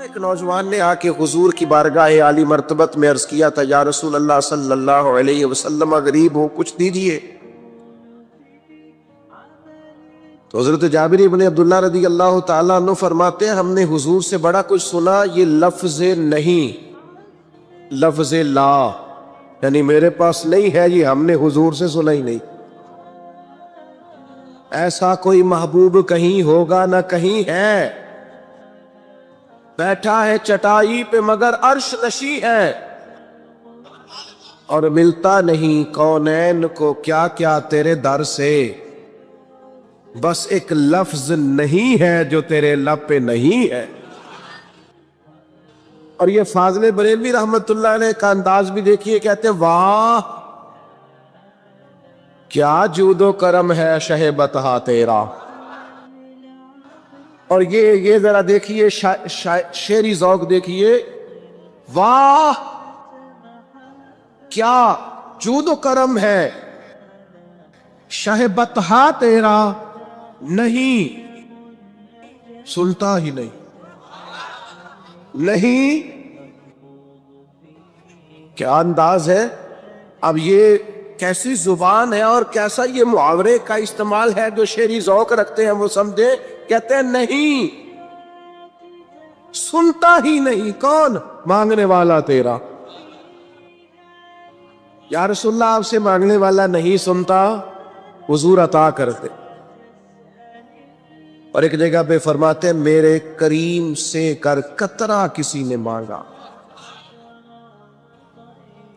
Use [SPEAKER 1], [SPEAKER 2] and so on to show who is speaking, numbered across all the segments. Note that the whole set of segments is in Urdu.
[SPEAKER 1] ایک نوجوان نے آ کے حضور کی بارگاہ عالی مرتبت میں عرض کیا تھا، یا رسول اللہ صلی اللہ علیہ وسلم غریب ہوں، کچھ دیجئے۔ تو حضرت جابر بن عبداللہ رضی اللہ تعالیٰ عنہ فرماتے ہیں، ہم نے حضور سے بڑا کچھ سنا، یہ لفظ نہیں، لفظ لا، یعنی میرے پاس نہیں ہے، یہ ہم نے حضور سے سنا ہی نہیں۔ ایسا کوئی محبوب کہیں ہوگا نہ کہیں ہے، بیٹھا ہے چٹائی پہ مگر عرش نشی ہے، اور ملتا نہیں کونین کو کیا کیا تیرے در سے، بس ایک لفظ نہیں ہے جو تیرے لب پہ نہیں ہے۔ اور یہ فاضل بریلوی رحمت اللہ علیہ کا انداز بھی دیکھیے، کہتے ہیں واہ کیا جود و کرم ہے شہ بطحا تیرا۔ اور یہ ذرا دیکھیے شعری ذوق دیکھیے، واہ کیا جود و کرم ہے شہ بطحا تیرا، نہیں سنتا ہی نہیں، نہیں کیا انداز ہے۔ اب یہ کیسی زبان ہے اور کیسا یہ محاورے کا استعمال ہے، جو شعری ذوق رکھتے ہیں وہ سمجھے، کہتے ہیں نہیں سنتا ہی نہیں، کون؟ مانگنے والا تیرا۔ یا رسول اللہ آپ سے مانگنے والا نہیں سنتا، حضور عطا کرتے۔ اور ایک جگہ پہ فرماتے ہیں، میرے کریم سے کر قطرہ کسی نے مانگا،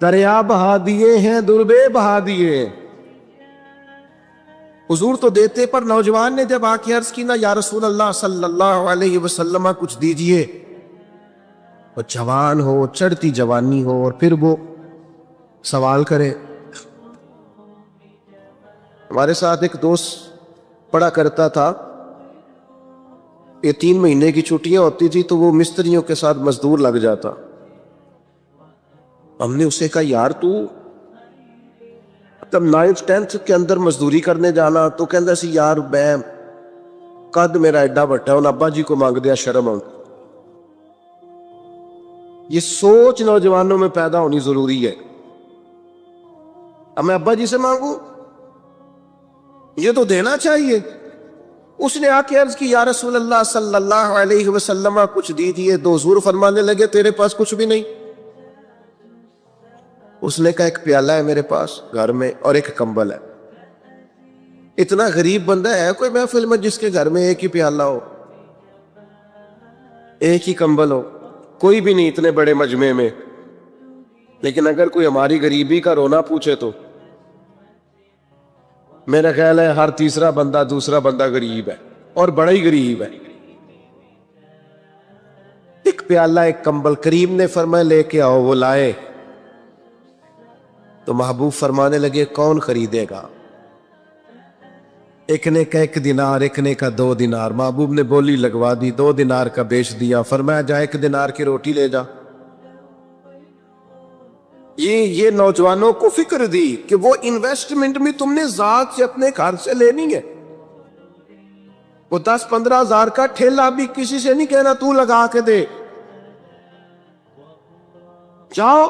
[SPEAKER 1] دریا بہا دیے ہیں دربے بہا دیے۔ حضور تو دیتے، پر نوجوان نے جب آ کے عرض کی نا، یا رسول اللہ صلی اللہ علیہ وسلم کچھ دیجئے، وہ جوان ہو، چڑھتی جوانی ہو، اور پھر وہ سوال کرے۔ ہمارے ساتھ ایک دوست پڑھا کرتا تھا، یہ 3 مہینے کی چھٹیاں ہوتی تھی تو وہ مستریوں کے ساتھ مزدور لگ جاتا۔ ہم نے اسے کہا، یار تو تب 9th 10th کے اندر مزدوری کرنے جانا، تو کہندا سی یار میں قد میرا ایڈا بٹا ہے، ان ابا جی کو مانگ دیا شرم آؤں۔ یہ سوچ نوجوانوں میں پیدا ہونی ضروری ہے۔ اب میں ابا جی سے مانگوں، یہ تو دینا چاہیے۔ اس نے آ کے عرض کی، یا رسول اللہ صلی اللہ علیہ وسلم کچھ دیجئے۔ تو حضور فرمانے لگے، تیرے پاس کچھ بھی نہیں؟ اس نے کہا، ایک پیالہ ہے میرے پاس گھر میں اور ایک کمبل ہے۔ اتنا غریب بندہ ہے کوئی محفل میں جس کے گھر میں ایک ہی پیالہ ہو، ایک ہی کمبل ہو؟ کوئی بھی نہیں اتنے بڑے مجمع میں۔ لیکن اگر کوئی ہماری غریبی کا رونا پوچھے تو میرا خیال ہے ہر تیسرا بندہ دوسرا بندہ غریب ہے، اور بڑا ہی غریب ہے۔ ایک پیالہ ایک کمبل، کریم نے فرمایا لے کے آؤ، وہ لائے۔ تو محبوب فرمانے لگے، کون خریدے گا؟ ایک نے کہا 1 دینار، ایک نے کہا 2 دینار۔ محبوب نے بولی لگوا دی، 2 دینار کا بیچ دیا۔ فرمایا جا 1 دینار کی روٹی لے جا۔ یہ نوجوانوں کو فکر دی کہ وہ انویسٹمنٹ بھی تم نے ذات سے اپنے گھر سے لینی ہے۔ وہ 10-15 ہزار کا ٹھیلا بھی کسی سے نہیں کہنا تو لگا کے دے، جاؤ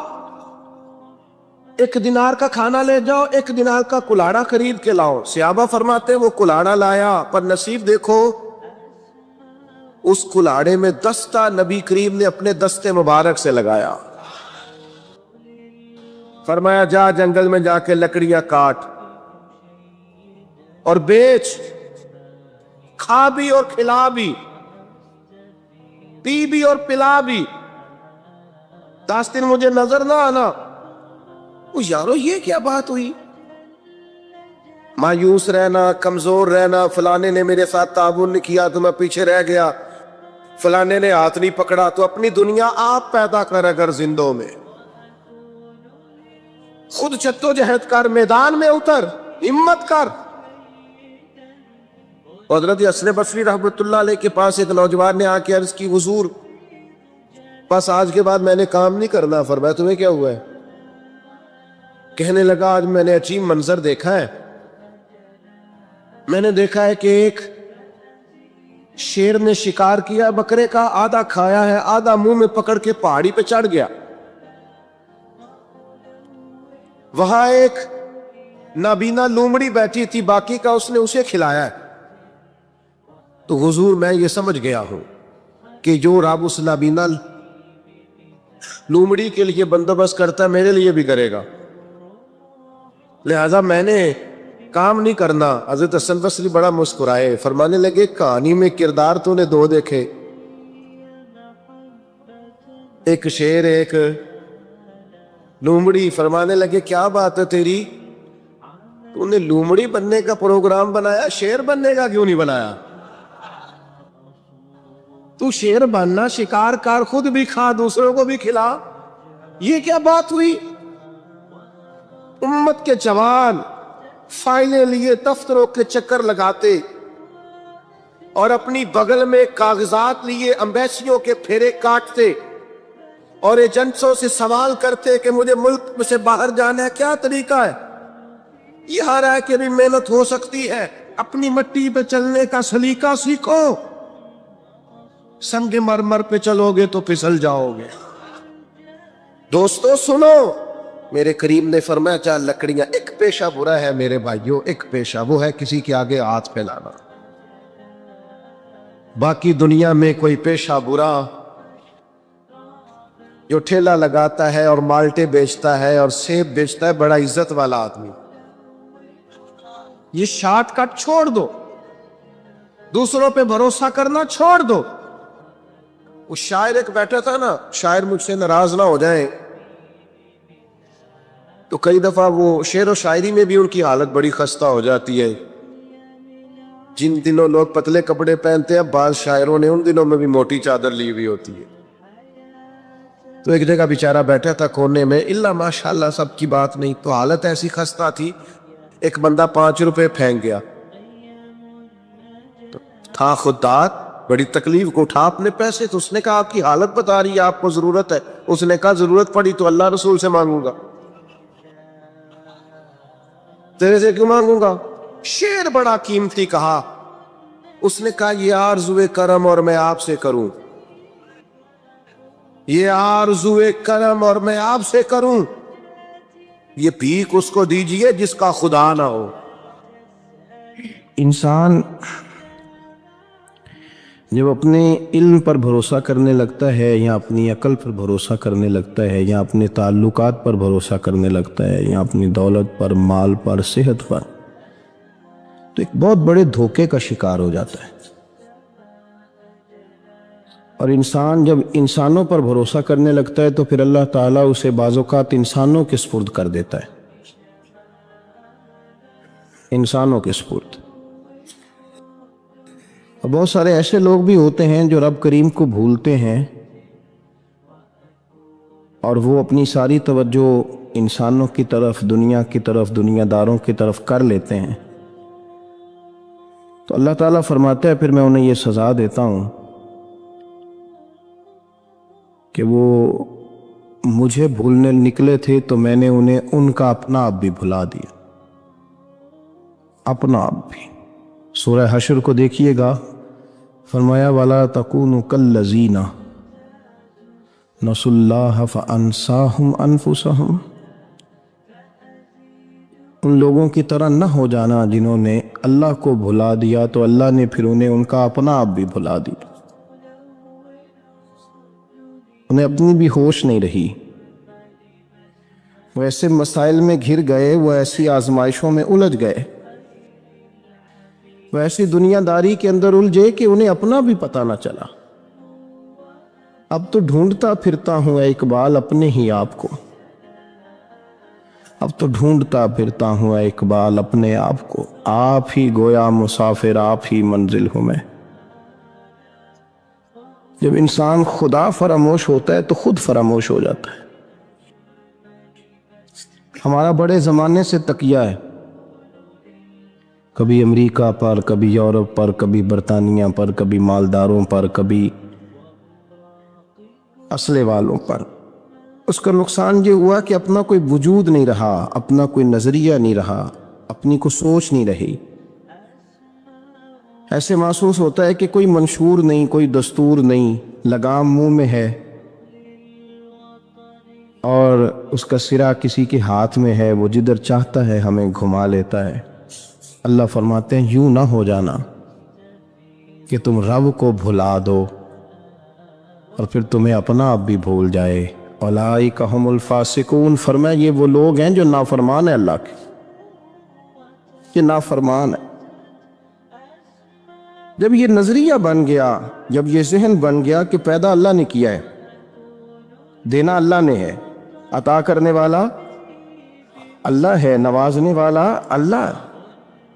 [SPEAKER 1] 1 دینار کا کھانا لے جاؤ، 1 دینار کا کلاڑا خرید کے لاؤ۔ صحابہ فرماتے ہیں وہ کلاڑا لایا، پر نصیب دیکھو اس کلاڑے میں دستہ نبی کریم نے اپنے دستے مبارک سے لگایا۔ فرمایا جا جنگل میں جا کے لکڑیاں کاٹ اور بیچ، کھا بھی اور کھلا بھی، پی بھی اور پلا بھی، 10 دن مجھے نظر نہ آنا۔ یارو یہ کیا بات ہوئی؟ مایوس رہنا، کمزور رہنا، فلانے نے میرے ساتھ تعاون نہیں کیا تو میں پیچھے رہ گیا، فلانے نے ہاتھ نہیں پکڑا، تو اپنی دنیا آپ پیدا کر، اگر زندوں میں خود جدوجہد کر، میدان میں اتر، ہمت کر۔ حضرت حسن بصری رحمت اللہ علیہ کے پاس ایک نوجوان نے آ کے عرض کی، حضور بس آج کے بعد میں نے کام نہیں کرنا۔ فرمایا تمہیں کیا ہوا ہے؟ کہنے لگا، آج میں نے عجیب منظر دیکھا ہے، میں نے دیکھا ہے کہ ایک شیر نے شکار کیا بکرے کا، آدھا کھایا ہے، آدھا منہ میں پکڑ کے پہاڑی پہ چڑھ گیا. وہاں ایک نابینا لومڑی بیٹھی تھی، باقی کا اس نے اسے کھلایا ہے. تو حضور میں یہ سمجھ گیا ہوں کہ جو رب اس نابینا لومڑی کے لیے بندوبست کرتا ہے میرے لیے بھی کرے گا، لہذا میں نے کام نہیں کرنا. حضرت حسن بصری بڑا مسکرائے، فرمانے لگے کہانی میں کردار تو نے دو دیکھے، ایک شیر ایک لومڑی. فرمانے لگے کیا بات ہے تیری، تو نے لومڑی بننے کا پروگرام بنایا، شیر بننے کا کیوں نہیں بنایا؟ تو شیر بننا، شکار کر، خود بھی کھا دوسروں کو بھی کھلا. یہ کیا بات ہوئی؟ امت کے جوان فائلیں لیے دفتروں کے چکر لگاتے اور اپنی بغل میں کاغذات لیے امبیسیوں کے پھیرے کاٹتے اور ایجنٹوں سے سوال کرتے کہ مجھے ملک سے باہر جانا ہے، کیا طریقہ ہے؟ یہاں رہ کے بھی محنت ہو سکتی ہے، اپنی مٹی پہ چلنے کا سلیقہ سیکھو. سنگ مرمر پہ چلو گے تو پھسل جاؤ گے. دوستو سنو، میرے کریم نے فرمایا چاہ لکڑیاں، ایک پیشہ برا ہے میرے بھائیوں، ایک پیشہ، وہ ہے کسی کے آگے ہاتھ پھیلانا. باقی دنیا میں کوئی پیشہ برا جو ٹھیلا لگاتا ہے اور مالٹے بیچتا ہے اور سیب بیچتا ہے، بڑا عزت والا آدمی. یہ شارٹ کٹ چھوڑ دو، دوسروں پہ بھروسہ کرنا چھوڑ دو. وہ شاعر ایک بیٹھا تھا نا، شاعر مجھ سے ناراض نہ ہو جائیں، تو کئی دفعہ وہ شعر و شاعری میں بھی ان کی حالت بڑی خستہ ہو جاتی ہے. جن دنوں لوگ پتلے کپڑے پہنتے ہیں، بعض شاعروں نے ان دنوں میں بھی موٹی چادر لی ہوئی ہوتی ہے. تو ایک جگہ بیچارہ بیٹھا تھا کونے میں، اللہ ماشاءاللہ سب کی بات نہیں، تو حالت ایسی خستہ تھی. ایک بندہ 5 روپے پھینک گیا، تو تھا خوددار، بڑی تکلیف کو اٹھا اپنے پیسے. تو اس نے کہا آپ کی حالت بتا رہی ہے، آپ کو ضرورت ہے. اس نے کہا ضرورت پڑی تو اللہ رسول سے مانگوں گا، تیرے سے کیوں مانگوں گا؟ شعر بڑا قیمتی کہا. اس نے کہا یہ آرزوئے کرم اور میں آپ سے کروں، یہ آرزوئے کرم اور میں آپ سے کروں، یہ بھیک اس کو دیجئے جس کا خدا نہ ہو. انسان جب اپنے علم پر بھروسہ کرنے لگتا ہے یا اپنی عقل پر بھروسہ کرنے لگتا ہے یا اپنے تعلقات پر بھروسہ کرنے لگتا ہے یا اپنی دولت پر، مال پر، صحت پر، تو ایک بہت بڑے دھوکے کا شکار ہو جاتا ہے. اور انسان جب انسانوں پر بھروسہ کرنے لگتا ہے تو پھر اللہ تعالیٰ اسے بعض اوقات انسانوں کے سپرد کر دیتا ہے، انسانوں کے سپرد. اور بہت سارے ایسے لوگ بھی ہوتے ہیں جو رب کریم کو بھولتے ہیں اور وہ اپنی ساری توجہ انسانوں کی طرف، دنیا کی طرف، دنیا داروں کی طرف کر لیتے ہیں. تو اللہ تعالیٰ فرماتا ہے پھر میں انہیں یہ سزا دیتا ہوں کہ وہ مجھے بھولنے نکلے تھے تو میں نے انہیں ان کا اپنا آپ بھی بھلا دیا، اپنا آپ بھی. سورہ حشر کو دیکھیے گا، فرمایا وَلَا تَكُونُوا كَالَّذِينَ نَسُوا اللَّهَ فَأَنسَاهُمْ أَنفُسَهُمْ. ان لوگوں کی طرح نہ ہو جانا جنہوں نے اللہ کو بھلا دیا تو اللہ نے پھر انہیں ان کا اپنا آپ بھی بھلا دیا. انہیں اپنی بھی ہوش نہیں رہی، وہ ایسے مسائل میں گھر گئے، وہ ایسی آزمائشوں میں الجھ گئے، وہ ایسی دنیا داری کے اندر الجھے کہ انہیں اپنا بھی پتہ نہ چلا. اب تو ڈھونڈتا پھرتا ہوں اے اقبال اپنے ہی آپ کو، اب تو ڈھونڈتا پھرتا ہوں اے اقبال اپنے آپ کو، آپ ہی گویا مسافر، آپ ہی منزل ہوں میں. جب انسان خدا فراموش ہوتا ہے تو خود فراموش ہو جاتا ہے. ہمارا بڑے زمانے سے تکیہ ہے، کبھی امریکہ پر، کبھی یورپ پر، کبھی برطانیہ پر، کبھی مالداروں پر، کبھی اسلحے والوں پر. اس کا نقصان یہ ہوا کہ اپنا کوئی وجود نہیں رہا، اپنا کوئی نظریہ نہیں رہا، اپنی کوئی سوچ نہیں رہی. ایسے محسوس ہوتا ہے کہ کوئی منشور نہیں، کوئی دستور نہیں، لگام منہ میں ہے اور اس کا سرا کسی کے ہاتھ میں ہے، وہ جدھر چاہتا ہے ہمیں گھما لیتا ہے۔ اللہ فرماتے ہیں یوں نہ ہو جانا کہ تم رب کو بھلا دو اور پھر تمہیں اپنا آپ بھی بھول جائے۔ اولئک ھم الفاسقون، فرمایا یہ وہ لوگ ہیں جو نافرمان ہیں اللہ کے، یہ نافرمان ہے۔ جب یہ نظریہ بن گیا، جب یہ ذہن بن گیا کہ پیدا اللہ نے کیا ہے، دینا اللہ نے ہے، عطا کرنے والا اللہ ہے، نوازنے والا اللہ،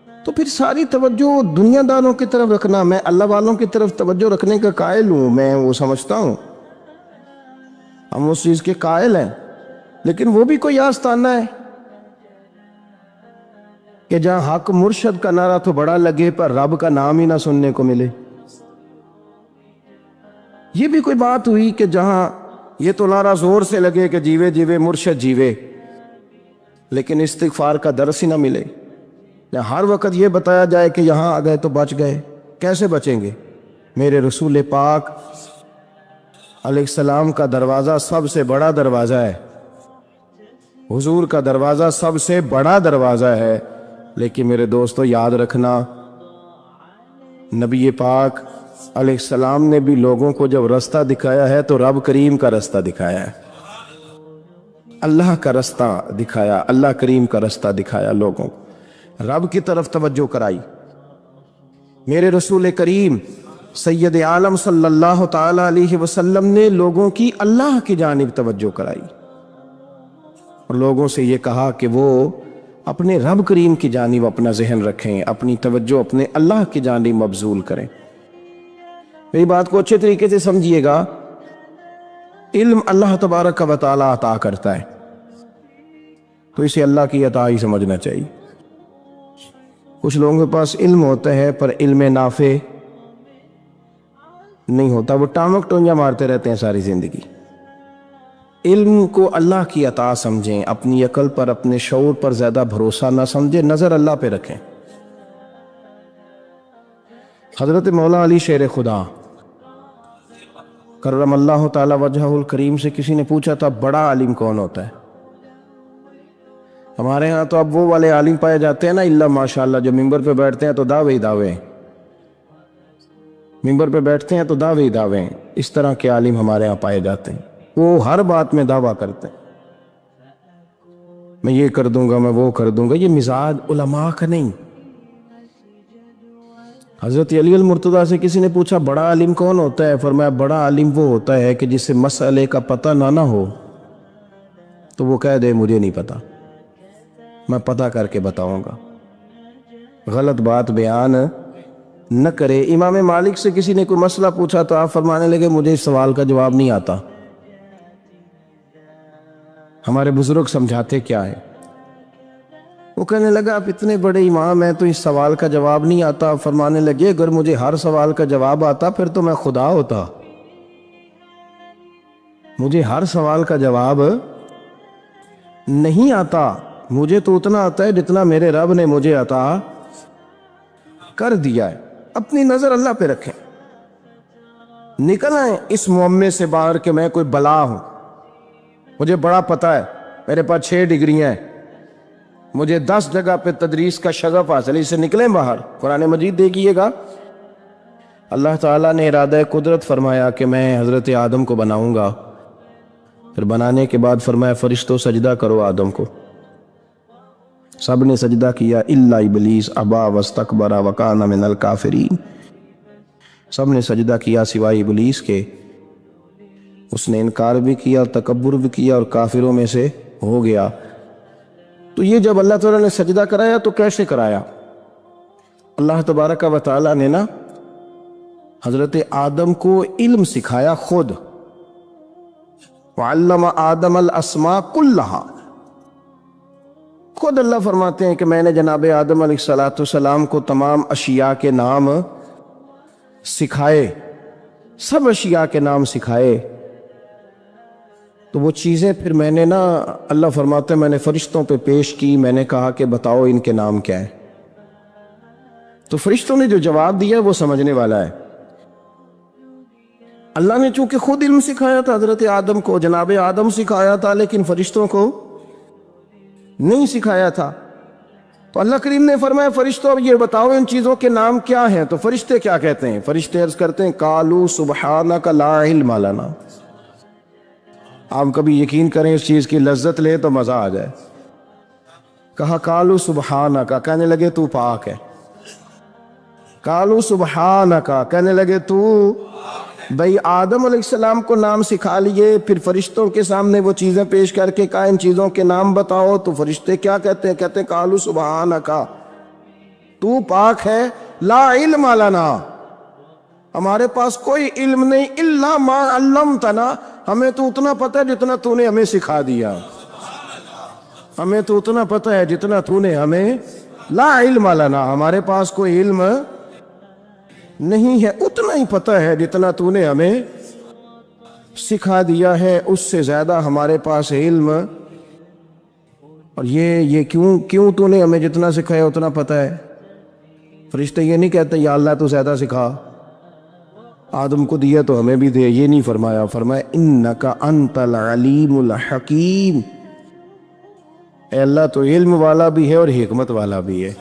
[SPEAKER 1] تو پھر ساری توجہ دنیا داروں کی طرف رکھنا، میں اللہ والوں کی طرف توجہ رکھنے کا قائل ہوں، میں وہ سمجھتا ہوں، ہم اس چیز کے قائل ہیں، لیکن وہ بھی کوئی آستانہ ہے کہ جہاں حق مرشد کا نعرہ تو بڑا لگے پر رب کا نام ہی نہ سننے کو ملے۔ یہ بھی کوئی بات ہوئی کہ جہاں یہ تو نعرہ زور سے لگے کہ جیوے جیوے مرشد جیوے، لیکن استغفار کا درس ہی نہ ملے، یا ہر وقت یہ بتایا جائے کہ یہاں آ گئے تو بچ گئے۔ کیسے بچیں گے؟ میرے رسول پاک علیہ السلام کا دروازہ سب سے بڑا دروازہ ہے، حضور کا دروازہ سب سے بڑا دروازہ ہے، لیکن میرے دوستو یاد رکھنا، نبی پاک علیہ السلام نے بھی لوگوں کو جب رستہ دکھایا ہے تو رب کریم کا رستہ دکھایا ہے، اللہ کا رستہ دکھایا، اللہ کریم کا رستہ دکھایا، لوگوں کو رب کی طرف توجہ کرائی۔ میرے رسول کریم سید عالم صلی اللہ تعالی علیہ وسلم نے لوگوں کی اللہ کی جانب توجہ کرائی اور لوگوں سے یہ کہا کہ وہ اپنے رب کریم کی جانب اپنا ذہن رکھیں، اپنی توجہ اپنے اللہ کی جانب مبذول کریں۔ میری بات کو اچھے طریقے سے سمجھیے گا، علم اللہ تبارک و تعالی عطا کرتا ہے تو اسے اللہ کی عطا ہی سمجھنا چاہیے۔ کچھ لوگوں کے پاس علم ہوتا ہے پر علم نافع نہیں ہوتا، وہ ٹامک ٹونجا مارتے رہتے ہیں ساری زندگی۔ علم کو اللہ کی عطا سمجھیں، اپنی عقل پر اپنے شعور پر زیادہ بھروسہ نہ سمجھیں، نظر اللہ پہ رکھیں۔ حضرت مولا علی شیر خدا کرم اللہ تعالی وجہہ الکریم سے کسی نے پوچھا تھا بڑا عالم کون ہوتا ہے؟ ہمارے ہاں تو اب وہ والے عالم پائے جاتے ہیں نا، اللہ ماشاءاللہ، جو ممبر پہ بیٹھتے ہیں تو دعوے ہی دعوے، ممبر پہ بیٹھتے ہیں تو دعوے ہی دعوے، اس طرح کے عالم ہمارے ہاں پائے جاتے ہیں، وہ ہر بات میں دعویٰ کرتے ہیں، میں یہ کر دوں گا، میں وہ کر دوں گا۔ یہ مزاج علماء کا نہیں۔ حضرت علی المرتضیٰ سے کسی نے پوچھا بڑا عالم کون ہوتا ہے؟ فرمایا بڑا عالم وہ ہوتا ہے کہ جسے مسئلے کا پتہ نہ ہو تو وہ کہہ دے مجھے نہیں پتا، میں پتہ کر کے بتاؤں گا، غلط بات بیان نہ کرے۔ امام مالک سے کسی نے کوئی مسئلہ پوچھا تو آپ فرمانے لگے مجھے اس سوال کا جواب نہیں آتا۔ ہمارے بزرگ سمجھاتے کیا ہے؟ وہ کہنے لگا آپ اتنے بڑے امام ہیں تو اس سوال کا جواب نہیں آتا۔ فرمانے لگے اگر مجھے ہر سوال کا جواب آتا پھر تو میں خدا ہوتا، مجھے ہر سوال کا جواب نہیں آتا، مجھے تو اتنا آتا ہے جتنا میرے رب نے مجھے عطا کر دیا ہے۔ اپنی نظر اللہ پہ رکھیں، نکل آئیں اس معمے سے باہر کہ میں کوئی بلا ہوں، مجھے بڑا پتہ ہے، میرے پاس 6 ڈگریاں ہیں، مجھے 10 جگہ پہ تدریس کا شغف حاصل ہے، اس سے نکلیں باہر۔ قرآن مجید دیکھیے گا، اللہ تعالیٰ نے ارادہ قدرت فرمایا کہ میں حضرت آدم کو بناؤں گا، پھر بنانے کے بعد فرمایا فرشتوں سجدہ کرو آدم کو، سب نے سجدہ کیا الا ابلیس ابا واستکبر وکان من الکافرین، سب نے سجدہ کیا سوائے ابلیس کے، اس نے انکار بھی کیا اور تکبر بھی کیا اور کافروں میں سے ہو گیا۔ تو یہ جب اللہ تعالیٰ نے سجدہ کرایا تو کیسے کرایا؟ اللہ تبارک و تعالیٰ نے نا حضرت آدم کو علم سکھایا خود، وعلم آدم الاسماء کلہا، خود اللہ فرماتے ہیں کہ میں نے جناب آدم علیہ السلام کو تمام اشیاء کے نام سکھائے، سب اشیاء کے نام سکھائے۔ تو وہ چیزیں پھر میں نے نا، اللہ فرماتے ہیں میں نے فرشتوں پہ پیش کی، میں نے کہا کہ بتاؤ ان کے نام کیا ہیں۔ تو فرشتوں نے جو جواب دیا وہ سمجھنے والا ہے. اللہ نے چونکہ خود علم سکھایا تھا حضرت آدم کو، جناب آدم سکھایا تھا، لیکن فرشتوں کو نہیں سکھایا تھا. تو اللہ کریم نے فرمایا فرشتوں اب یہ بتاؤ ان چیزوں کے نام کیا ہیں. تو فرشتے کیا کہتے ہیں؟ فرشتے عرض کرتے ہیں قالوا سبحانک لا علم لنا. آپ کبھی یقین کریں اس چیز کی لذت لے تو مزہ آ جائے. کہا قالوا سبحانک، کہنے لگے تو پاک ہے. قالوا سبحانک، کہنے لگے تو بھئی آدم علیہ السلام کو نام سکھا لیے، پھر فرشتوں کے سامنے وہ چیزیں پیش کر کے کہا ان چیزوں کے نام بتاؤ. تو فرشتے کیا کہتے ہیں؟ کہتے ہیں قالوا سبحانک، تو پاک ہے، لا علم لنا، ہمارے پاس کوئی علم نہیں، الا ما علمتنا، ہمیں تو اتنا پتہ ہے جتنا تو نے ہمیں سکھا دیا. ہمیں تو اتنا پتہ ہے جتنا تو نے ہمیں، لا علم لنا، ہمارے پاس کوئی علم نہیں ہے، اتنا ہی پتہ ہے جتنا تو نے ہمیں سکھا دیا ہے، اس سے زیادہ ہمارے پاس علم. اور یہ کیوں تو نے ہمیں جتنا سکھایا اتنا پتہ ہے؟ فرشتے یہ نہیں کہتے یا اللہ تو زیادہ سکھا، آدم کو دیا تو ہمیں بھی دے. یہ نہیں فرمایا، فرمایا انک انت العلیم الحکیم، اے اللہ تو علم والا بھی ہے اور حکمت والا بھی ہے،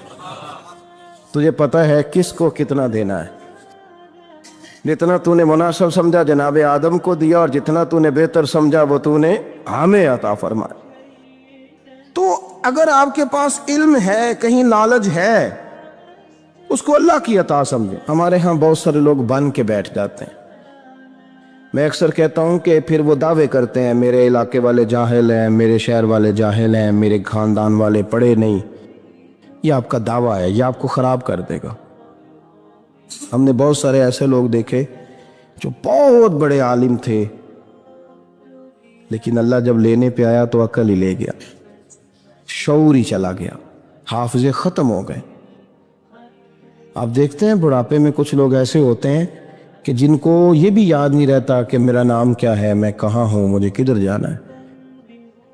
[SPEAKER 1] تجھے پتہ ہے کس کو کتنا دینا ہے. جتنا تو نے مناسب سمجھا جناب آدم کو دیا، اور جتنا تو نے بہتر سمجھا وہ تو نے ہمیں عطا فرمایا. تو اگر آپ کے پاس علم ہے، کہیں نالج ہے، اس کو اللہ کی عطا سمجھیں. ہمارے ہاں بہت سارے لوگ بن کے بیٹھ جاتے ہیں. میں اکثر کہتا ہوں کہ پھر وہ دعوے کرتے ہیں میرے علاقے والے جاہل ہیں، میرے شہر والے جاہل ہیں، میرے خاندان والے پڑھے نہیں. یہ آپ کا دعویٰ ہے، یہ آپ کو خراب کر دے گا. ہم نے بہت سارے ایسے لوگ دیکھے جو بہت بڑے عالم تھے، لیکن اللہ جب لینے پہ آیا تو عقل ہی لے گیا، شعور ہی چلا گیا، حافظے ختم ہو گئے. آپ دیکھتے ہیں بڑھاپے میں کچھ لوگ ایسے ہوتے ہیں کہ جن کو یہ بھی یاد نہیں رہتا کہ میرا نام کیا ہے، میں کہاں ہوں، مجھے کدھر جانا ہے.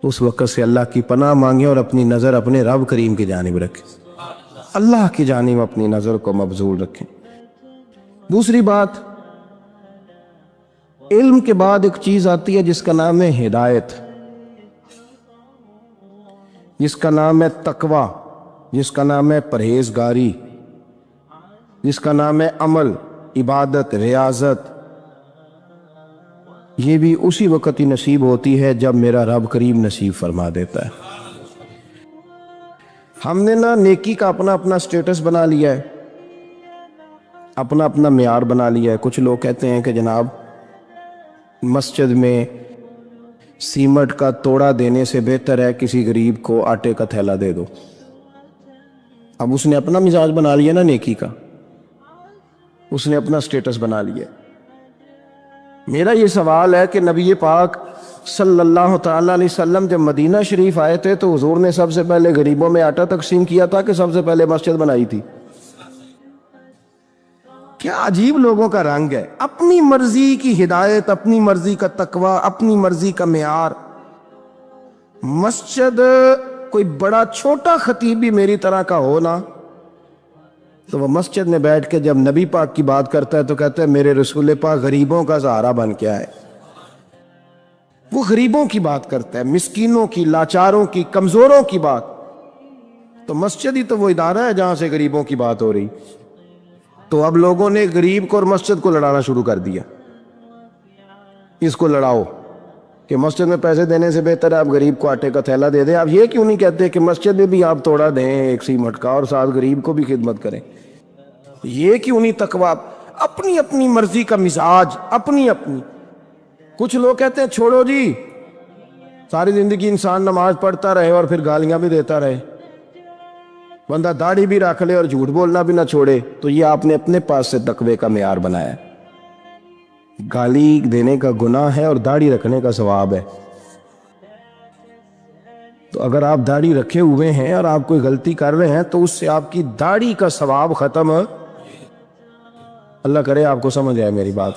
[SPEAKER 1] اس وقت سے اللہ کی پناہ مانگیں اور اپنی نظر اپنے رب کریم کی جانب رکھیں، اللہ کی جانب اپنی نظر کو مبذول رکھیں. دوسری بات، علم کے بعد ایک چیز آتی ہے جس کا نام ہے ہدایت، جس کا نام ہے تقوی، جس کا نام ہے پرہیزگاری، جس کا نام ہے عمل، عبادت، ریاضت. یہ بھی اسی وقت ہی نصیب ہوتی ہے جب میرا رب کریم نصیب فرما دیتا ہے. ہم نے نا نیکی کا اپنا اپنا سٹیٹس بنا لیا ہے، اپنا اپنا معیار بنا لیا ہے. کچھ لوگ کہتے ہیں کہ جناب مسجد میں سیمٹ کا توڑا دینے سے بہتر ہے کسی غریب کو آٹے کا تھیلا دے دو. اب اس نے اپنا مزاج بنا لیا نا نیکی کا، اس نے اپنا سٹیٹس بنا لیا. میرا یہ سوال ہے کہ نبی پاک صلی اللہ تعالیٰ علیہ وسلم جب مدینہ شریف آئے تھے تو حضور نے سب سے پہلے غریبوں میں آٹا تقسیم کیا تھا کہ سب سے پہلے مسجد بنائی تھی؟ کیا عجیب لوگوں کا رنگ ہے، اپنی مرضی کی ہدایت، اپنی مرضی کا تقوی، اپنی مرضی کا معیار. مسجد کوئی بڑا چھوٹا خطیب بھی میری طرح کا ہو نا، تو وہ مسجد میں بیٹھ کے جب نبی پاک کی بات کرتا ہے تو کہتا ہے میرے رسول پاک غریبوں کا سہارا بن کے آئے. وہ غریبوں کی بات کرتا ہے، مسکینوں کی، لاچاروں کی، کمزوروں کی بات. تو مسجد ہی تو وہ ادارہ ہے جہاں سے غریبوں کی بات ہو رہی. تو اب لوگوں نے غریب کو اور مسجد کو لڑانا شروع کر دیا. اس کو لڑاؤ کہ مسجد میں پیسے دینے سے بہتر ہے آپ غریب کو آٹے کا تھیلا دے دیں. آپ یہ کیوں نہیں کہتے کہ مسجد میں بھی آپ توڑا دیں ایک سیمٹ کا اور ساتھ غریب کو بھی خدمت کریں؟ یہ کیوں نہیں تقوی؟ اپنی اپنی مرضی کا مزاج، اپنی اپنی. کچھ لوگ کہتے ہیں چھوڑو جی، ساری زندگی انسان نماز پڑھتا رہے اور پھر گالیاں بھی دیتا رہے، بندہ داڑھی بھی رکھ لے اور جھوٹ بولنا بھی نہ چھوڑے. تو یہ آپ نے اپنے پاس سے تقوی کا معیار بنایا ہے. گالی دینے کا گناہ ہے اور داڑھی رکھنے کا ثواب ہے. تو اگر آپ داڑھی رکھے ہوئے ہیں اور آپ کوئی غلطی کر رہے ہیں تو اس سے آپ کی داڑھی کا ثواب ختم. اللہ کرے آپ کو سمجھ آئے میری بات.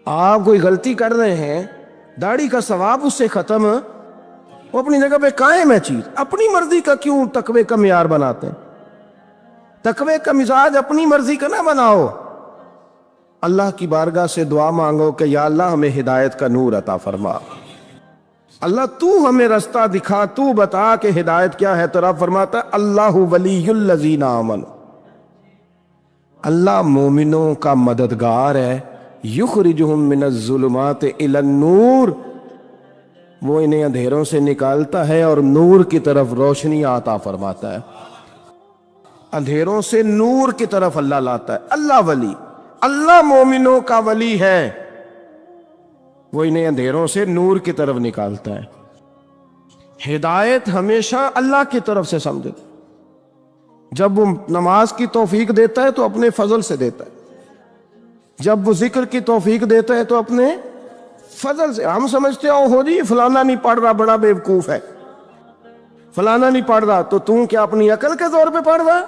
[SPEAKER 1] آپ کوئی غلطی کر رہے ہیں، داڑھی کا ثواب اس سے ختم، وہ اپنی جگہ پہ قائم ہے چیز. اپنی مرضی کا کیوں تقوی کا معیار بناتے ہیں؟ تقوی کا مزاج اپنی مرضی کا نہ بناؤ. اللہ کی بارگاہ سے دعا مانگو کہ یا اللہ ہمیں ہدایت کا نور عطا فرما. اللہ تو ہمیں رستہ دکھا، تو بتا کہ ہدایت کیا ہے. تو رب فرماتا ہے اللہ ولی الذین آمنوا، اللہ مومنوں کا مددگار ہے. یخرجہم من الظلمات الی النور، وہ انہیں اندھیروں سے نکالتا ہے اور نور کی طرف روشنی عطا فرماتا ہے. اندھیروں سے نور کی طرف اللہ لاتا ہے. اللہ ولی، اللہ مومنوں کا ولی ہے، وہ انہیں اندھیروں سے نور کی طرف نکالتا ہے. ہدایت ہمیشہ اللہ کی طرف سے سمجھے. جب وہ نماز کی توفیق دیتا ہے تو اپنے فضل سے دیتا ہے، جب وہ ذکر کی توفیق دیتا ہے تو اپنے فضل سے. ہم سمجھتے ہو جی فلانا نہیں پڑھ رہا بڑا بیوقوف ہے، فلانا نہیں پڑھ رہا، تو کیا اپنی عقل کے زور پہ پڑھ رہا؟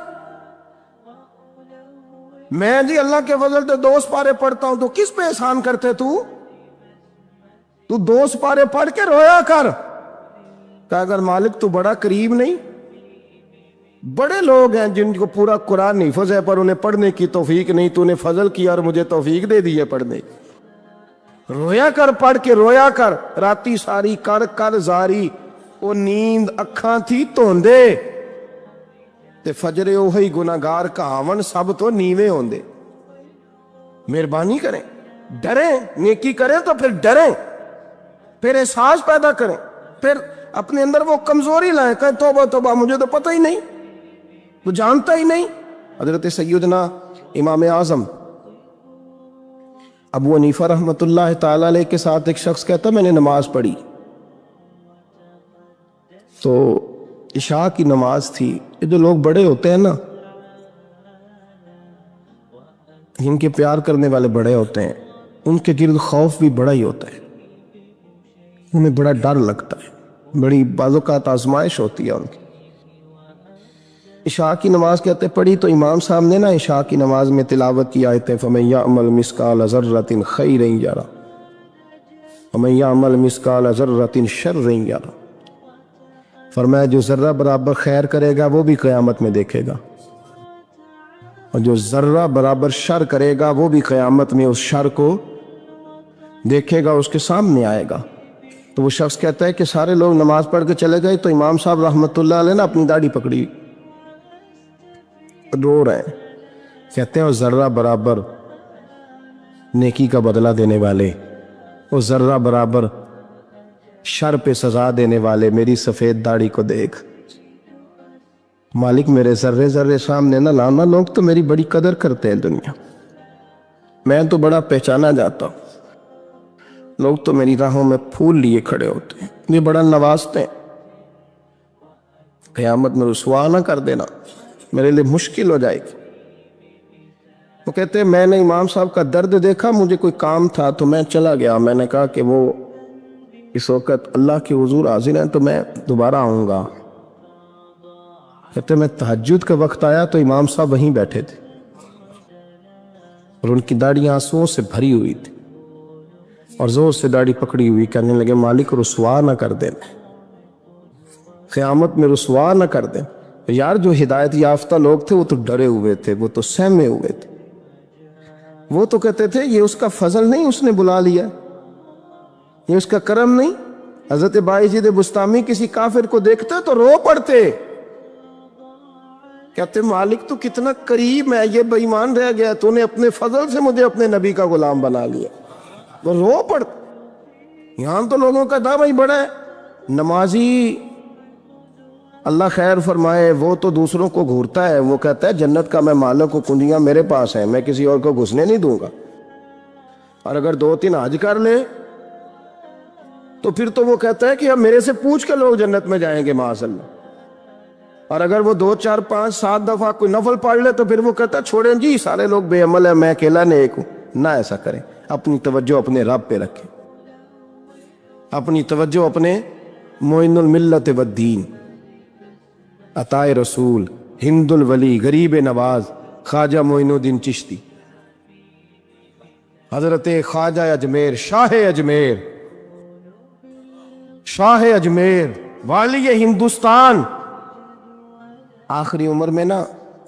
[SPEAKER 1] میں جی اللہ کے فضل سے 2 سپارے پڑھتا ہوں، تو کس پہ احسان کرتے تو 2 سپارے پڑھ کے رویا کر کہ اگر مالک تو بڑا قریب نہیں. بڑے لوگ ہیں جن کو پورا قرآن نہیں حفظ ہے پر انہیں پڑھنے کی توفیق نہیں، تو انہیں فضل کیا اور مجھے توفیق دے دی ہے پڑھنے. رویا کر، پڑھ کے رویا کر. راتی ساری کر کر زاری، وہ نیند اکھاں تھی توندے تے فجرے اوہی گناہگار کہاون سب تو نیوے ہوندے. مہربانی کریں، ڈریں، نیکی کریں تو پھر ڈریں، پھر احساس پیدا کریں، پھر اپنے اندر وہ کمزوری لائیں کہ توبہ توبہ مجھے تو پتہ ہی نہیں، تو جانتا ہی نہیں. حضرت سیدنا امام اعظم ابو حنیفہ رحمۃ اللہ تعالی علیہ کے ساتھ ایک شخص کہتا میں نے نماز پڑھی، تو عشاء کی نماز تھی. یہ جو لوگ بڑے ہوتے ہیں نا، جن کے پیار کرنے والے بڑے ہوتے ہیں، ان کے گرد خوف بھی بڑا ہی ہوتا ہے، انہیں بڑا ڈر لگتا ہے، بڑی بعض اوقات آزمائش ہوتی ہے ان کی. عشاء کی نماز کہتے پڑھی تو امام صاحب نے نا عشاء کی نماز میں تلاوت کی آیتیں فَمَن يَعْمَلْ مِثْقَالَ ذَرَّةٍ خَيْرًا يَرَهُ وَمَن يَعْمَلْ مِثْقَالَ ذَرَّةٍ شَرًّا يَرَهُ. فرمایا جو ذرہ برابر خیر کرے گا وہ بھی قیامت میں دیکھے گا، اور جو ذرہ برابر شر کرے گا وہ بھی قیامت میں اس شر کو دیکھے گا، اس کے سامنے آئے گا. تو وہ شخص کہتا ہے کہ سارے لوگ نماز پڑھ کے چلے گئے تو امام صاحب رحمۃ اللہ علیہ نے اپنی داڑھی پکڑی، رو رہے ہیں. کہتے ہیں وہ ذرہ برابر نیکی کا بدلہ دینے والے، وہ ذرہ برابر شر پہ سزا دینے والے میری سفید داڑھی کو دیکھ. مالک میرے ذرے ذرے سامنے نہ لانا، لوگ تو میری بڑی قدر کرتے ہیں دنیا، میں تو بڑا پہچانا جاتا ہوں، لوگ تو میری راہوں میں پھول لیے کھڑے ہوتے ہیں، یہ بڑا نوازتے ہیں. قیامت میں رسوا نہ کر دینا، میرے لیے مشکل ہو جائے گی. وہ کہتے ہیں میں نے امام صاحب کا درد دیکھا، مجھے کوئی کام تھا تو میں چلا گیا. میں نے کہا کہ وہ اس وقت اللہ کے حضور حاضر ہیں تو میں دوبارہ آؤں گا. کہتے ہیں میں تہجد کا وقت آیا تو امام صاحب وہیں بیٹھے تھے اور ان کی داڑھی آنسوؤں سے بھری ہوئی تھی اور زور سے داڑھی پکڑی ہوئی. کہنے لگے مالک رسوا نہ کر دیں، قیامت میں رسوا نہ کر دیں. یار جو ہدایت یافتہ لوگ تھے وہ تو ڈرے ہوئے تھے، وہ تو سہمے ہوئے تھے، وہ تو کہتے تھے یہ اس کا فضل نہیں، اس نے بلا لیا، یہ اس کا کرم نہیں. حضرت بایزید بسطامی کسی کافر کو دیکھتے تو رو پڑتے، کہتے مالک تو کتنا قریب ہے، یہ بے ایمان رہ گیا، تو نے اپنے فضل سے مجھے اپنے نبی کا غلام بنا لیا. وہ رو پڑتے. یہاں تو لوگوں کا دعویٰ ہی بڑا ہے. نمازی اللہ خیر فرمائے وہ تو دوسروں کو گھورتا ہے، وہ کہتا ہے جنت کا میں مالک کو کنجیاں میرے پاس ہیں، میں کسی اور کو گھسنے نہیں دوں گا. اور اگر 2-3 حج کر لے تو پھر تو وہ کہتا ہے کہ اب میرے سے پوچھ کے لوگ جنت میں جائیں گے معاذ اللہ. اور اگر وہ 2 4 5 7 دفعہ کوئی نفل پڑھ لے تو پھر وہ کہتا ہے چھوڑیں جی سارے لوگ بے عمل ہیں، میں اکیلا نیک ہوں. نہ ایسا کریں، اپنی توجہ اپنے رب پہ رکھیں، اپنی توجہ اپنے معین الملت والدین، عطا رسول، ہند الولی، غریب نواز، خواجہ معین الدین چشتی، حضرت خواجہ اجمیر، شاہ اجمیر، شاہ اجمیر، والی ہندوستان. آخری عمر میں نا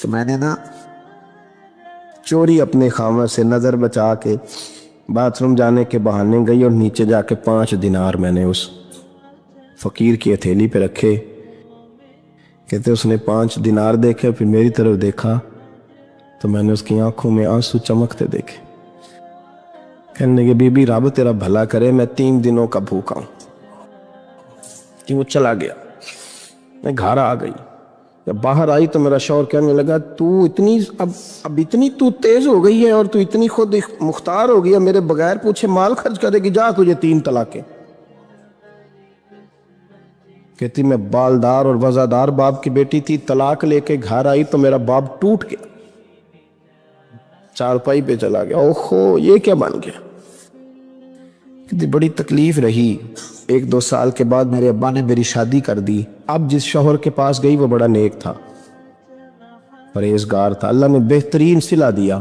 [SPEAKER 1] تو میں نے نا چوری اپنے خامر سے نظر بچا کے باتھ روم جانے کے بہانے گئی اور نیچے جا کے 5 دینار میں نے اس فقیر کی ہتھیلی پہ رکھے. کہتے اس نے 5 دینار دیکھے, پھر میری طرف دیکھا تو میں نے اس کی آنکھوں میں آنسو چمکتے دیکھے. کہنے لگے بی بی رب تیرا بھلا کرے, میں 3 دنوں کا بھوکا ہوں. کہ وہ چلا گیا. میں گھر آ گئی, جب باہر آئی تو میرا شوہر کہنے لگا تو اتنی اب اتنی تو تیز ہو گئی ہے اور تو اتنی خود مختار ہو گئی ہے, میرے بغیر پوچھے مال خرچ کرے گی, جا تجھے 3 طلاقیں. کہتی میں بالدار اور وزادار باپ کی بیٹی تھی, طلاق لے کے گھر آئی تو میرا باپ ٹوٹ گیا, چارپائی پہ چلا گیا. اوہو یہ کیا بن گیا. کتنی بڑی تکلیف رہی. 1-2 سال کے بعد میرے ابا نے میری شادی کر دی. اب جس شوہر کے پاس گئی وہ بڑا نیک تھا, پرہیزگار تھا, اللہ نے بہترین صلہ دیا.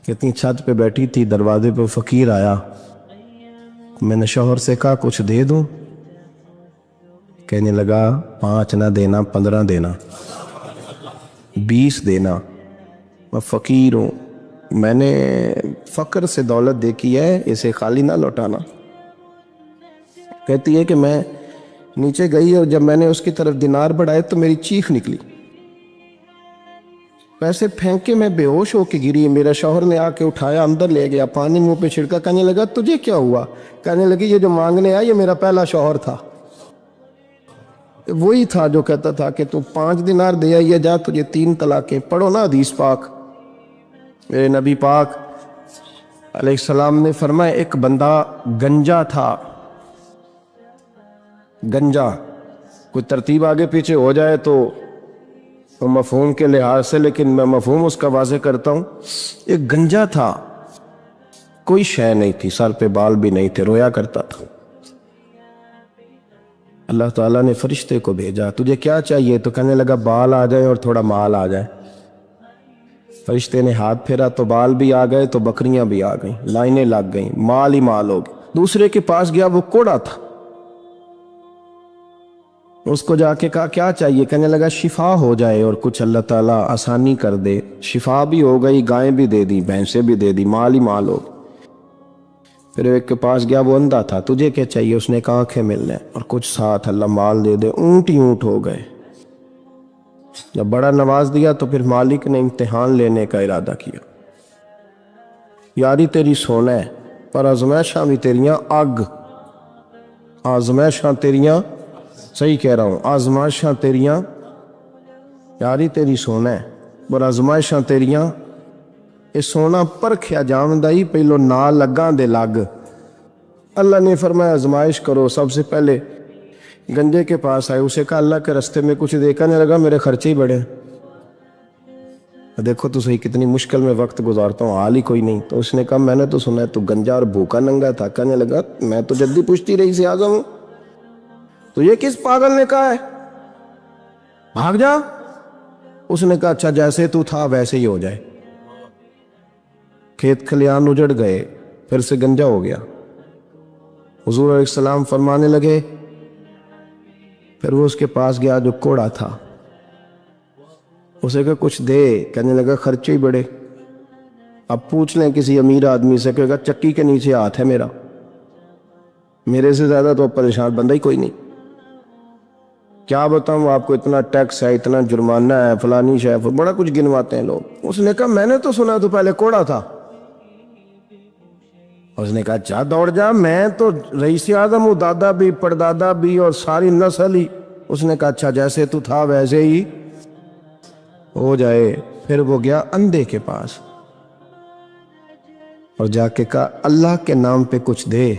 [SPEAKER 1] کتنی چھت پہ بیٹھی تھی, دروازے پہ فقیر آیا. میں نے شوہر سے کہا کچھ دے دوں. کہنے لگا 5 نہ دینا, 15 دینا, 20 دینا. میں فقیر ہوں, میں نے فقر سے دولت دیکھی ہے, اسے خالی نہ لوٹانا. کہتی ہے کہ میں نیچے گئی اور جب میں نے اس کی طرف دینار بڑھائے تو میری چیخ نکلی, پیسے پھینک کے میں بے ہوش ہو کے گری. میرا شوہر نے آ کے اٹھایا, اندر لے گیا, پانی منہ پہ چھڑکا. کہنے لگا تجھے کیا ہوا. کہنے لگی یہ جو مانگنے آیا یہ میرا پہلا شوہر تھا, وہی تھا جو کہتا تھا کہ تو 5 دینار دے آئیے, جا تجھے 3 طلاقیں. پڑھو نا حدیث پاک. میرے نبی پاک علیہ السلام نے فرمایا ایک بندہ گنجا تھا. گنجا کوئی ترتیب آگے پیچھے ہو جائے تو مفہوم کے لحاظ سے, لیکن میں مفہوم اس کا واضح کرتا ہوں. ایک گنجا تھا, کوئی شے نہیں تھی, سر پہ بال بھی نہیں تھے, رویا کرتا تھا. اللہ تعالیٰ نے فرشتے کو بھیجا, تجھے کیا چاہیے. تو کہنے لگا بال آ جائے اور تھوڑا مال آ جائے. فرشتے نے ہاتھ پھیرا تو بال بھی آ گئے, تو بکریاں بھی آ گئیں, لائنیں لگ گئیں, مال ہی مال ہو گئے. دوسرے کے پاس گیا, وہ کوڑا تھا. اس کو جا کے کہا کیا چاہیے. کہنے لگا شفا ہو جائے اور کچھ اللہ تعالیٰ آسانی کر دے. شفا بھی ہو گئی, گائیں بھی دے دی, بھینسیں بھی دے دی, مال ہی مال ہو. پھر ایک کے پاس گیا, وہ اندھا تھا. تجھے کیا چاہیے. اس نے کہا آنکھیں ملنے اور کچھ ساتھ اللہ مال دے دے. اونٹ ہی اونٹ ہو گئے. جب بڑا نواز دیا تو پھر مالک نے امتحان لینے کا ارادہ کیا. یاری تیری سونا ہے پر آزمائشاں بھی تیریاں اگ. آزمائشاں تیریاں, صحیح کہہ رہا ہوں, آزمائشاں تیریاں. یاری تیری سونا ہے پر آزمائشاں تیریاں. یہ سونا پرکھیا جامدائی پہلو نہ لگاں دے لگ. اللہ نے فرمایا آزمائش کرو. سب سے پہلے گنجے کے پاس آئے, اسے کہا اللہ کے رستے میں کچھ دے. کہنے لگا میرے خرچے ہی بڑے. دیکھو تو صحیح کتنی مشکل میں وقت گزارتا ہوں, حال ہی کوئی نہیں. تو اس نے کہا میں نے تو سنا ہے تو گنجا اور بھوکا ننگا تھا. کہنے لگا میں تو جدی پوچھتی رہی سے اعظم ہوں, تو یہ کس پاگل نے کہا ہے بھاگ جا. اس نے کہا اچھا جیسے تو تھا ویسے ہی ہو جائے. کھیت کھلیان اجڑ گئے, پھر سے گنجا ہو گیا. حضور علیہ السلام فرمانے لگے, پھر وہ اس کے پاس گیا جو کوڑا تھا. اسے کہا کچھ دے. کہنے لگا خرچے ہی بڑے. اب پوچھ لیں کسی امیر آدمی سے, کہے گا چکی کے نیچے ہاتھ ہے میرا, میرے سے زیادہ تو پریشان بندہ ہی کوئی نہیں. کیا بتاؤں آپ کو, اتنا ٹیکس ہے, اتنا جرمانہ ہے, فلانی شے, بڑا کچھ گنواتے ہیں لوگ. اس نے کہا میں نے تو سنا تو پہلے کوڑا تھا. اس نے کہا چاہ دوڑ جا, میں تو رئیس اعظم ہوں, دادا بھی پردادا بھی اور ساری نسل ہی. اس نے کہا اچھا جیسے تو تھا ویسے ہی ہو جائے. پھر وہ گیا اندھے کے پاس اور جا کے کہا اللہ کے نام پہ کچھ دے.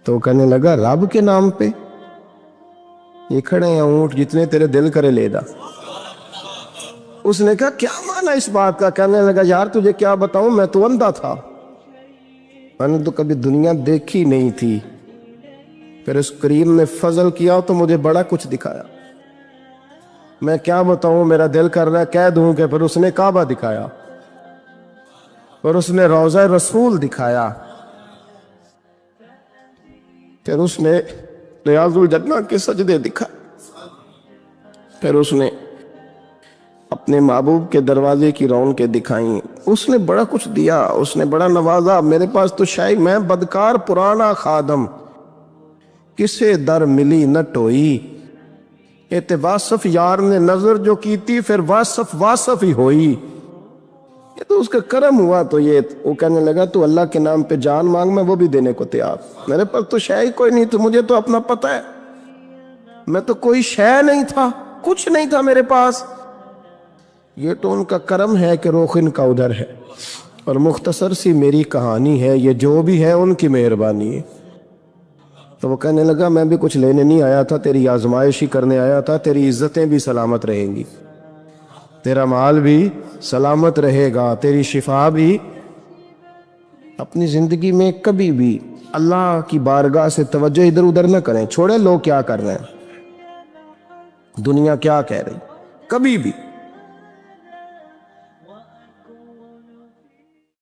[SPEAKER 1] تو کہنے لگا رب کے نام پہ. یہ کھڑے ہیں اونٹ, جتنے تیرے دل کرے لے دا. اس نے کہا کیا معنی اس بات کا. کہنے لگا یار تجھے کیا بتاؤں, میں تو اندھا تھا, میں نے تو کبھی دنیا دیکھی نہیں تھی. پھر اس کریم نے فضل کیا تو مجھے بڑا کچھ دکھایا. میں کیا بتاؤں, میرا دل کر رہا ہے کہہ دوں کہ پھر اس نے کعبہ دکھایا, پھر اس نے روضہ رسول دکھایا, پھر اس نے ریاض الجنہ کے سجدے دکھائے, پھر اس نے اپنے محبوب کے دروازے کی رونقیں دکھائیں. اس نے بڑا کچھ دیا, اس نے بڑا نوازا. میرے پاس تو شاید میں بدکار پرانا خادم, کسے در ملی نہ ٹوئی. ایت واصف یار نے نظر جو کی تھی, پھر واصف ہی ہوئی. یہ تو اس کا کرم ہوا. تو یہ وہ کہنے لگا تو اللہ کے نام پہ جان مانگ, میں وہ بھی دینے کو تیار. میرے پاس تو شے کوئی نہیں, تو مجھے تو اپنا پتہ ہے, میں تو کوئی شے نہیں تھا, کچھ نہیں تھا میرے پاس. یہ تو ان کا کرم ہے کہ رخ ان کا ادھر ہے. اور مختصر سی میری کہانی ہے, یہ جو بھی ہے ان کی مہربانی ہے. تو وہ کہنے لگا میں بھی کچھ لینے نہیں آیا تھا, تیری آزمائش ہی کرنے آیا تھا. تیری عزتیں بھی سلامت رہیں گی, تیرا مال بھی سلامت رہے گا, تیری شفا بھی. اپنی زندگی میں کبھی بھی اللہ کی بارگاہ سے توجہ ادھر ادھر نہ کریں. چھوڑے لوگ کیا کر رہے ہیں, دنیا کیا کہہ رہی, کبھی بھی